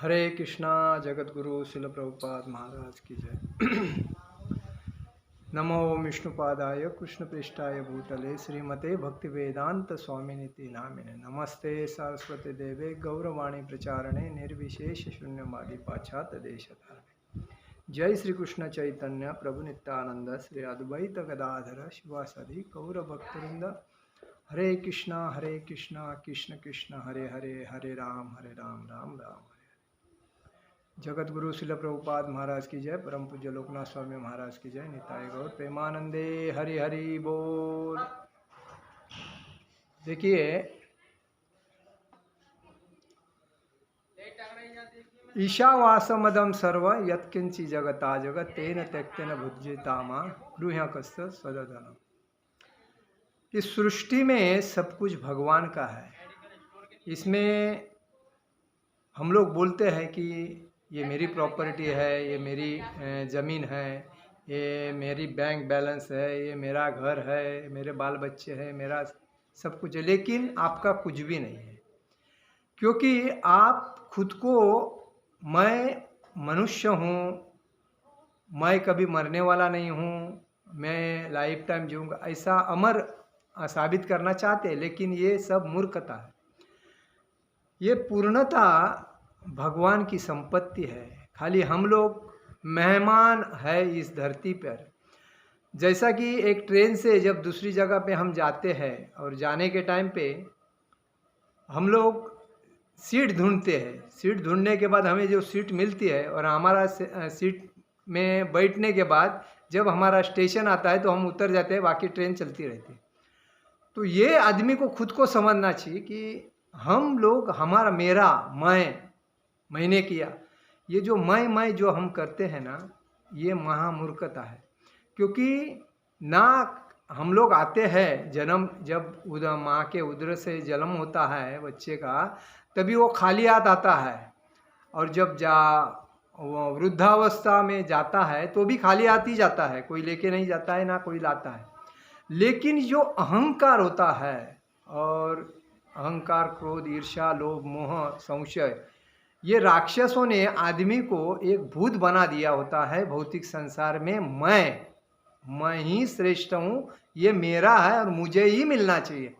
हरे कृष्णा। जगत गुरु शिल प्रभुपाद महाराज की जय। नमो विष्णुपादाय कृष्ण पृष्ठाय भूतले श्रीमते भक्ति वेदांत स्वामिनिति नामिने नमस्ते सरस्वती देवे गौरवाणी प्रचारणे निर्विशेष शून्यवादी पाश्चात्य देशधारणे। जय श्री कृष्ण चैतन्य प्रभु नित्यानंद श्री अद्वैत गदाधर शिवासादि गौर भक्तवृंद। हरे कृष्णा कृष्ण कृष्ण हरे हरे, हरे राम राम राम हरे। जगत गुरु शिल प्रभुपाद महाराज की जय। परम पूज्य लोकनाथ स्वामी महाराज की जय। निताय गौर प्रेमानंदे हरि हरि बोल। देखिए, ईशावासमदम सर्व यत्किंची जगता जगत तेन त्यक्तेन भुज्यतामा गृह्य कस्त सदधनम। इस सृष्टि में सब कुछ भगवान का है। इसमें हम लोग बोलते हैं कि ये मेरी प्रॉपर्टी है, ये मेरी ज़मीन है, ये मेरी बैंक बैलेंस है, ये मेरा घर है, मेरे बाल बच्चे हैं, मेरा सब कुछ है, लेकिन आपका कुछ भी नहीं है। क्योंकि आप खुद को मैं मनुष्य हूँ, मैं कभी मरने वाला नहीं हूँ, मैं लाइफ टाइम जीऊँगा ऐसा अमर साबित करना चाहते हैं, लेकिन ये सब मूर्खता है। ये पूर्णता भगवान की संपत्ति है। खाली हम लोग मेहमान है इस धरती पर। जैसा कि एक ट्रेन से जब दूसरी जगह पे हम जाते हैं और जाने के टाइम पे हम लोग सीट ढूंढते हैं। सीट ढूंढने के बाद हमें जो सीट मिलती है और हमारा सीट में बैठने के बाद जब हमारा स्टेशन आता है तो हम उतर जाते हैं, बाकी ट्रेन चलती रहती है। तो ये आदमी को खुद को समझना चाहिए कि हम लोग हमारा मेरा मैंने किया, ये जो मैं जो हम करते हैं ना, ये महामूर्खता है। क्योंकि ना हम लोग आते हैं जन्म, जब माँ के उदर से जन्म होता है बच्चे का, तभी वो खाली हाथ आता है, और जब वृद्धावस्था में जाता है तो भी खाली हाथ ही जाता है, कोई लेके नहीं जाता है ना कोई लाता है। लेकिन जो अहंकार होता है, और अहंकार, क्रोध, ईर्ष्या, लोभ, मोह, संशय, ये राक्षसों ने आदमी को एक भूत बना दिया होता है भौतिक संसार में। मैं ही श्रेष्ठ हूँ, ये मेरा है और मुझे ही मिलना चाहिए।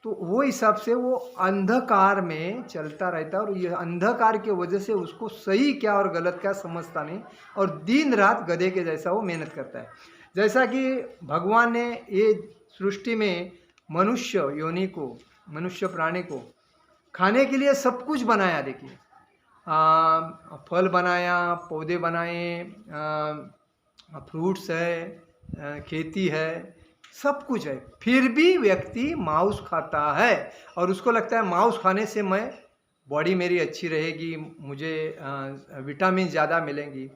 तो वो हिसाब से वो अंधकार में चलता रहता है, और ये अंधकार के वजह से उसको सही क्या और गलत क्या समझता नहीं, और दिन रात गधे के जैसा वो मेहनत करता है। जैसा कि भगवान ने ये सृष्टि में मनुष्य योनि को, मनुष्य प्राणी को खाने के लिए सब कुछ बनाया। देखिए, फल बनाया, पौधे बनाए, फ्रूट्स है, खेती है, सब कुछ है। फिर भी व्यक्ति मांस खाता है और उसको लगता है मांस खाने से मैं बॉडी मेरी अच्छी रहेगी, मुझे विटामिन ज़्यादा मिलेंगी।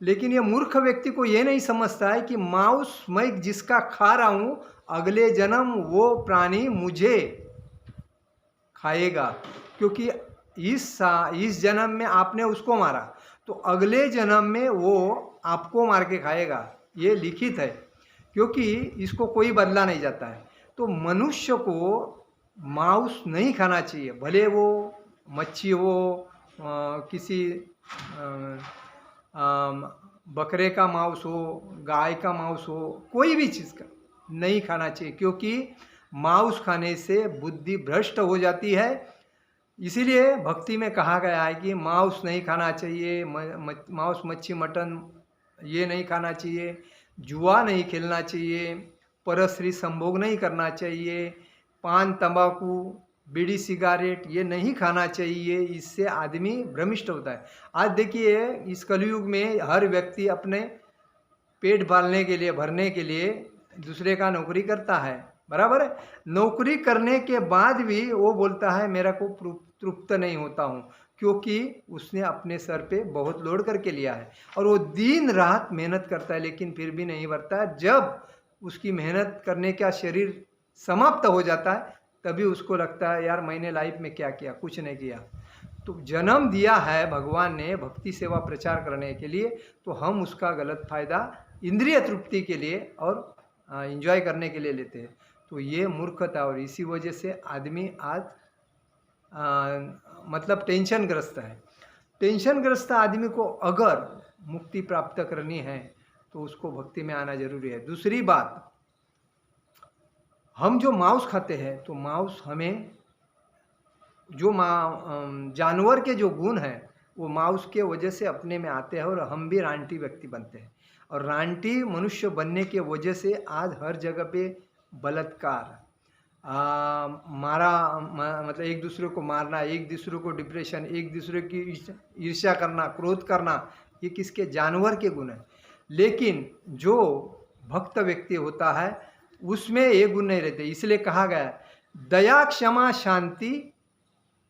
लेकिन ये मूर्ख व्यक्ति को ये नहीं समझता है कि मांस मैं जिसका खा रहा हूँ, अगले जन्म वो प्राणी मुझे खाएगा। क्योंकि इस जन्म में आपने उसको मारा, तो अगले जन्म में वो आपको मार के खाएगा, ये लिखित है। क्योंकि इसको कोई बदला नहीं जाता है। तो मनुष्य को मांस नहीं खाना चाहिए, भले वो मच्छी हो, किसी बकरे का मांस हो, गाय का मांस हो, कोई भी चीज़ का नहीं खाना चाहिए। क्योंकि मांस खाने से बुद्धि भ्रष्ट हो जाती है। इसीलिए भक्ति में कहा गया है कि मांस नहीं खाना चाहिए, मांस, मच्छी, मटन ये नहीं खाना चाहिए, जुआ नहीं खेलना चाहिए, परस्त्री संभोग नहीं करना चाहिए, पान, तंबाकू, बीड़ी, सिगारेट ये नहीं खाना चाहिए। इससे आदमी भ्रमिष्ट होता है। आज देखिए, इस कलयुग में हर व्यक्ति अपने पेट पालने के लिए, भरने के लिए दूसरे का नौकरी करता है, बराबर है। नौकरी करने के बाद भी वो बोलता है मेरा को तृप्त नहीं होता हूँ, क्योंकि उसने अपने सर पे बहुत लोड करके लिया है और वो दिन रात मेहनत करता है, लेकिन फिर भी नहीं बढ़ता है। जब उसकी मेहनत करने का शरीर समाप्त हो जाता है, तभी उसको लगता है यार मैंने लाइफ में क्या किया, कुछ नहीं किया। तो जन्म दिया है भगवान ने भक्ति सेवा प्रचार करने के लिए, तो हम उसका गलत फायदा इंद्रिय तृप्ति के लिए और एंजॉय करने के लिए लेते हैं। तो ये मूर्खता, और इसी वजह से आदमी आज मतलब टेंशन ग्रस्त है। टेंशनग्रस्त आदमी को अगर मुक्ति प्राप्त करनी है तो उसको भक्ति में आना जरूरी है। दूसरी बात, हम जो मांस खाते हैं तो मांस हमें जो जानवर के जो गुण हैं वो मांस के वजह से अपने में आते हैं और हम भी रानटी व्यक्ति बनते हैं। और रानटी मनुष्य बनने के वजह से आज हर जगह पे बलात्कार, मतलब एक दूसरे को मारना, एक दूसरे को डिप्रेशन, एक दूसरे की ईर्ष्या करना, क्रोध करना, ये किसके? जानवर के गुण हैं। लेकिन जो भक्त व्यक्ति होता है उसमें ये गुण नहीं रहते। इसलिए कहा गया दया क्षमा शांति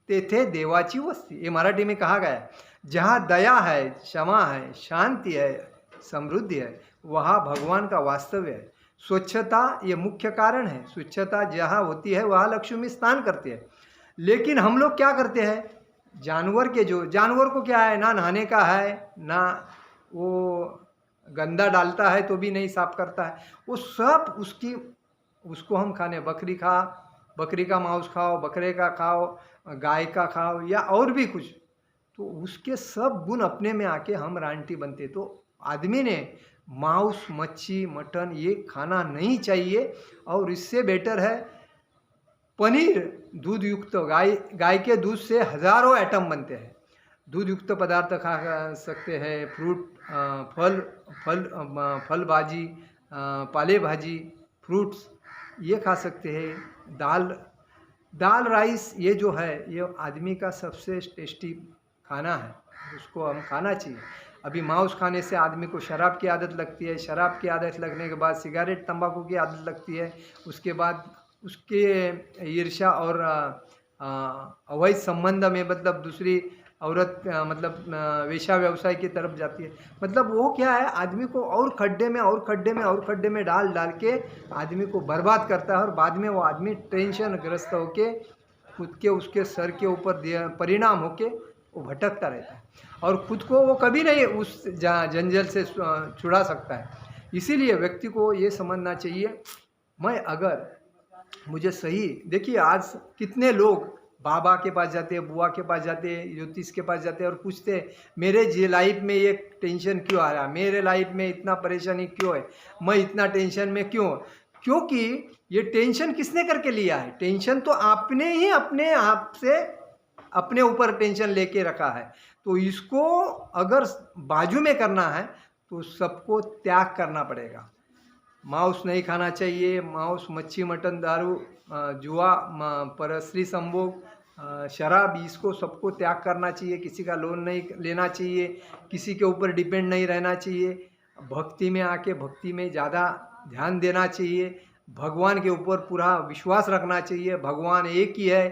तेथे देवाची वस्ती। ये मराठी में कहा गया है, जहाँ दया है, क्षमा है, शांति है, समृद्धि है, वहाँ भगवान का वास्तव्य है। स्वच्छता ये मुख्य कारण है। स्वच्छता जहाँ होती है वहाँ लक्ष्मी स्नान करती है। लेकिन हम लोग क्या करते हैं, जानवर को क्या है, ना नहाने का है, ना वो गंदा डालता है तो भी नहीं साफ करता है, वो सब उसको हम खाने, बकरी का मांस खाओ, बकरे का खाओ, गाय का खाओ या और भी कुछ, तो उसके सब गुण अपने में आके हम रानटी बनते। तो आदमी ने मांस, मच्छी, मटन ये खाना नहीं चाहिए। और इससे बेटर है पनीर, दूध युक्त, गाय के दूध से हजारों आइटम बनते हैं। दूध युक्त पदार्थ खा सकते हैं, फ्रूट, फल भाजी, पाले भाजी, फ्रूट्स ये खा सकते हैं। दाल राइस ये जो है ये आदमी का सबसे टेस्टी खाना है, उसको हम खाना चाहिए। अभी मांस खाने से आदमी को शराब की आदत लगती है, शराब की आदत लगने के बाद सिगरेट तंबाकू की आदत लगती है, उसके बाद उसके ईर्ष्या और अवैध संबंध में, मतलब दूसरी औरत, मतलब वेश्या व्यवसाय की तरफ जाती है। मतलब वो क्या है, आदमी को और खड्डे में डाल के आदमी को बर्बाद करता है। और बाद में वो आदमी टेंशन ग्रस्त होके खुद के उसके सर के ऊपर परिणाम होके वो भटकता रहता है और खुद को वो कभी नहीं उस जंजल से छुड़ा सकता है। इसीलिए व्यक्ति को ये समझना चाहिए, मैं अगर मुझे सही, देखिए आज कितने लोग बाबा के पास जाते हैं, बुआ के पास जाते हैं, ज्योतिष के पास जाते हैं और पूछते हैं मेरे लाइफ में ये टेंशन क्यों आ रहा है, मेरे लाइफ में इतना परेशानी क्यों है, मैं इतना टेंशन में क्यों? क्योंकि ये टेंशन किसने करके लिया है? टेंशन तो आपने ही अपने आप से अपने ऊपर टेंशन लेके रखा है। तो इसको अगर बाजू में करना है तो सबको त्याग करना पड़ेगा। मांस नहीं खाना चाहिए, मांस, मच्छी, मटन, दारू, जुआ, परस्त्री संभोग, शराब, इसको सबको त्याग करना चाहिए। किसी का लोन नहीं लेना चाहिए, किसी के ऊपर डिपेंड नहीं रहना चाहिए। भक्ति में आके भक्ति में ज़्यादा ध्यान देना चाहिए, भगवान के ऊपर पूरा विश्वास रखना चाहिए। भगवान एक ही है,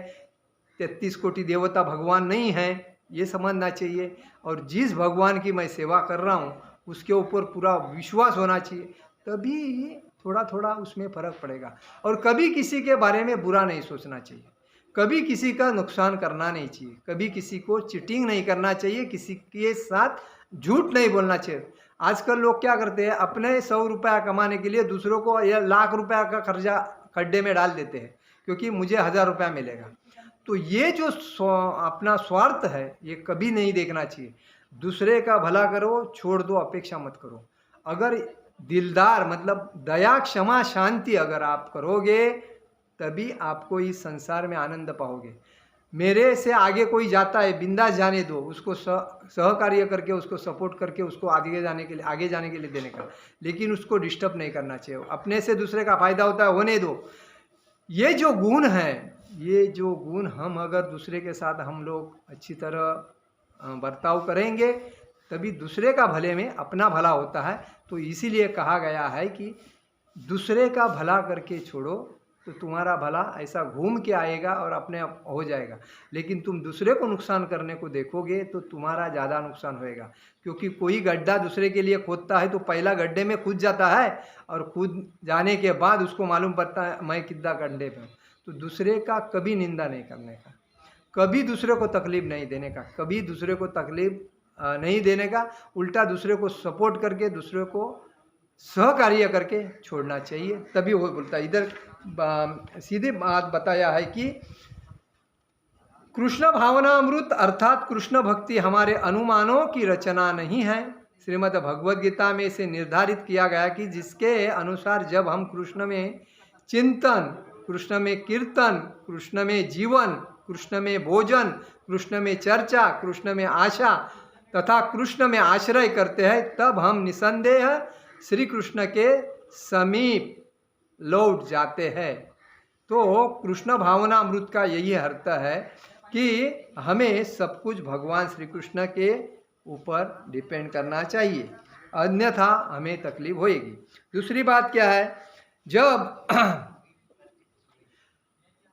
33 कोटि देवता भगवान नहीं है, ये समझना चाहिए। और जिस भगवान की मैं सेवा कर रहा हूँ उसके ऊपर पूरा विश्वास होना चाहिए, तभी थोड़ा थोड़ा उसमें फ़र्क पड़ेगा। और कभी किसी के बारे में बुरा नहीं सोचना चाहिए, कभी किसी का नुकसान करना नहीं चाहिए, कभी किसी को चीटिंग नहीं करना चाहिए, किसी के साथ झूठ नहीं बोलना चाहिए। आजकल लोग क्या करते हैं, अपने 100 रुपया कमाने के लिए दूसरों को या लाख रुपया का कर्जा खड्डे में डाल देते हैं क्योंकि मुझे 1000 रुपया मिलेगा। तो ये जो अपना स्वार्थ है ये कभी नहीं देखना चाहिए। दूसरे का भला करो, छोड़ दो, अपेक्षा मत करो। अगर दिलदार, मतलब दया क्षमा शांति अगर आप करोगे तभी आपको इस संसार में आनंद पाओगे। मेरे से आगे कोई जाता है, बिंदास जाने दो, उसको सहकार्य करके, उसको सपोर्ट करके, उसको आगे जाने के लिए देने का, लेकिन उसको डिस्टर्ब नहीं करना चाहिए। अपने से दूसरे का फायदा होता है, होने दो। ये जो गुण है, ये जो गुण हम अगर दूसरे के साथ हम लोग अच्छी तरह बर्ताव करेंगे तभी दूसरे का भले में अपना भला होता है। तो इसीलिए कहा गया है कि दूसरे का भला करके छोड़ो तो तुम्हारा भला ऐसा घूम के आएगा और अपने आप हो जाएगा। लेकिन तुम दूसरे को नुकसान करने को देखोगे तो तुम्हारा ज़्यादा नुकसान होएगा। क्योंकि कोई गड्ढा दूसरे के लिए खोदता है तो पहला गड्ढे में कूद जाता है और कूद जाने के बाद उसको मालूम पड़ता है मैं कितना गड्ढे में। तो दूसरे का कभी निंदा नहीं करने का, कभी दूसरे को तकलीफ नहीं देने का, कभी दूसरे को तकलीफ नहीं देने का, उल्टा दूसरे को सपोर्ट करके, दूसरे को सहकार्य करके छोड़ना चाहिए। तभी वो बोलता है, इधर सीधे बात बताया है कि कृष्ण भावनामृत अर्थात कृष्ण भक्ति हमारे अनुमानों की रचना नहीं है। श्रीमद् भगवद गीता में इसे निर्धारित किया गया कि जिसके अनुसार जब हम कृष्ण में चिंतन, कृष्ण में कीर्तन, कृष्ण में जीवन, कृष्ण में भोजन, कृष्ण में चर्चा, कृष्ण में आशा तथा कृष्ण में आश्रय करते हैं, तब हम निसंदेह श्री कृष्ण के समीप लौट जाते हैं। तो कृष्ण भावनामृत का यही अर्थ है कि हमें सब कुछ भगवान श्री कृष्ण के ऊपर डिपेंड करना चाहिए, अन्यथा हमें तकलीफ होएगी। दूसरी बात क्या है, जब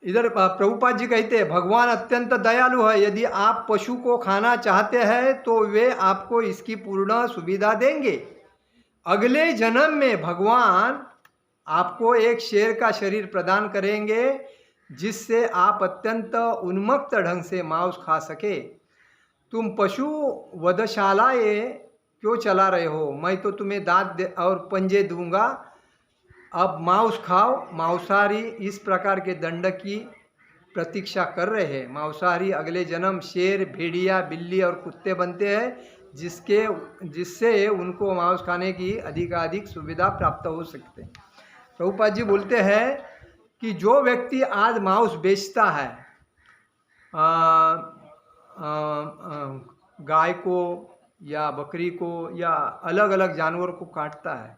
इधर प्रभुपाद जी कहते हैं भगवान अत्यंत दयालु है, यदि आप पशु को खाना चाहते हैं तो वे आपको इसकी पूर्ण सुविधा देंगे। अगले जन्म में भगवान आपको एक शेर का शरीर प्रदान करेंगे जिससे आप अत्यंत उन्मत्त ढंग से मांस खा सके। तुम पशु वधशालाएं क्यों चला रहे हो? मैं तो तुम्हें दांत और पंजे दूंगा, अब मांस खाओ। मांसाहारी इस प्रकार के दंड की प्रतीक्षा कर रहे हैं। मांसाहारी अगले जन्म शेर, भेड़िया, बिल्ली और कुत्ते बनते हैं, जिससे उनको मांस खाने की अधिकाधिक सुविधा प्राप्त हो सकते हैं। प्रभुपाद जी बोलते हैं कि जो व्यक्ति आज मांस बेचता है, गाय को या बकरी को या अलग अलग जानवर को काटता है,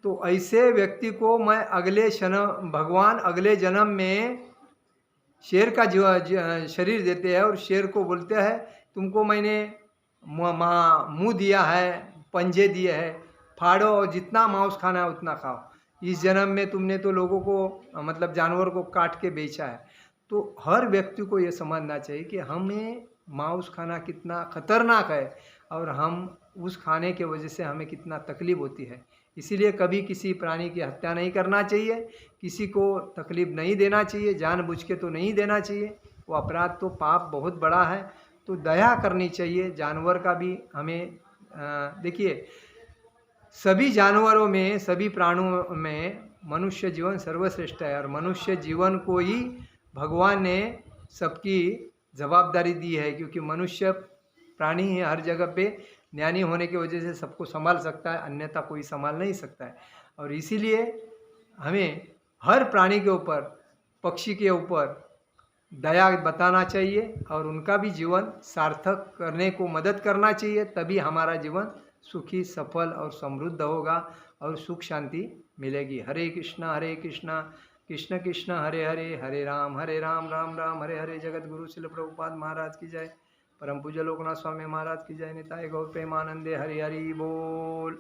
तो ऐसे व्यक्ति को मैं भगवान अगले जन्म में शेर का शरीर देते हैं और शेर को बोलते हैं तुमको मैंने मुंह दिया है, पंजे दिए हैं, फाड़ो और जितना मांस खाना है उतना खाओ। इस जन्म में तुमने तो लोगों को मतलब जानवर को काट के बेचा है। तो हर व्यक्ति को ये समझना चाहिए कि हमें मांस खाना कितना खतरनाक है और हम उस खाने के वजह से हमें कितना तकलीफ होती है। इसीलिए कभी किसी प्राणी की हत्या नहीं करना चाहिए, किसी को तकलीफ नहीं देना चाहिए, जानबूझ के तो नहीं देना चाहिए, वो अपराध तो पाप बहुत बड़ा है। तो दया करनी चाहिए जानवर का भी हमें। देखिए, सभी जानवरों में, सभी प्राणियों में मनुष्य जीवन सर्वश्रेष्ठ है और मनुष्य जीवन को ही भगवान ने सबकी जवाबदारी दी है, क्योंकि मनुष्य प्राणी है, हर जगह पे ज्ञानी होने की वजह से सबको संभाल सकता है, अन्यथा कोई संभाल नहीं सकता है। और इसीलिए हमें हर प्राणी के ऊपर, पक्षी के ऊपर दया बताना चाहिए और उनका भी जीवन सार्थक करने को मदद करना चाहिए, तभी हमारा जीवन सुखी, सफल और समृद्ध होगा और सुख शांति मिलेगी। हरे कृष्णा कृष्ण कृष्ण हरे हरे, हरे राम राम राम हरे हरे। जगत गुरु श्रील प्रभुपाद महाराज की जय। परम पूज्य लोकनाथ स्वामी महाराज की जय। निताय गौर प्रेमानंदे। हरि हरि बोल।